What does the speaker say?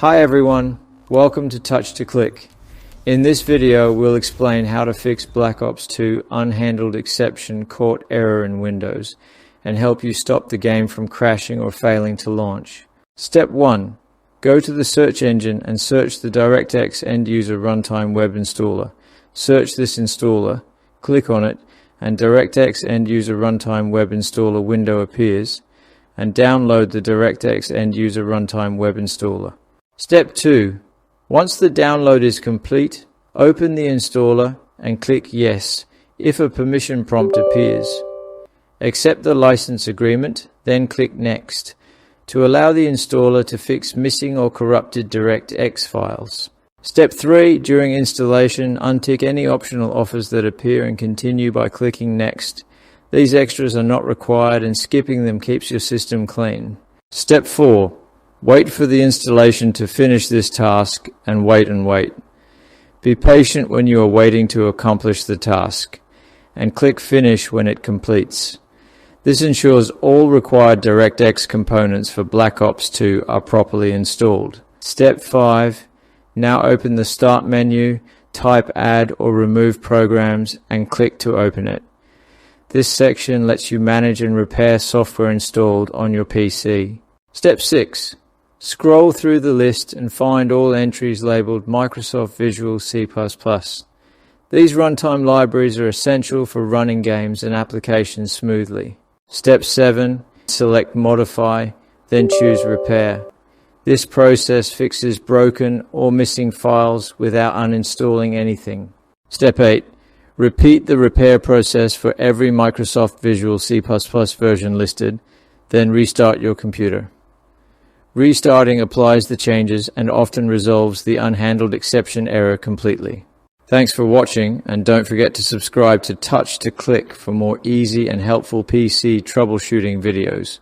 Hi everyone, welcome to Touch to Click. In this video we'll explain how to fix Black Ops 2 unhandled exception caught error in Windows and help you stop the game from crashing or failing to launch. Step 1. Go to the search engine and search the DirectX End User Runtime Web Installer. Search this installer, click on it, and DirectX End User Runtime Web Installer window appears, and download the DirectX End User Runtime Web Installer. Step 2. Once the download is complete, open the installer and click Yes if a permission prompt appears. Accept the license agreement, then click Next to allow the installer to fix missing or corrupted DirectX files. Step 3. During installation, untick any optional offers that appear and continue by clicking Next. These extras are not required and skipping them keeps your system clean. Step 4. Wait for the installation to finish this task and wait and wait. Be patient when you are waiting to accomplish the task, and click Finish when it completes. This ensures all required DirectX components for Black Ops 2 are properly installed. Step 5. Now open the Start menu, type Add or Remove Programs, and click to open it. This section lets you manage and repair software installed on your PC. Step 6. Scroll through the list and find all entries labeled Microsoft Visual C++. These runtime libraries are essential for running games and applications smoothly. Step 7. Select Modify, then choose Repair. This process fixes broken or missing files without uninstalling anything. Step 8. Repeat the repair process for every Microsoft Visual C++ version listed, then restart your computer. Restarting applies the changes and often resolves the unhandled exception error completely. Thanks for watching, and don't forget to subscribe to Touch to Click for more easy and helpful PC troubleshooting videos.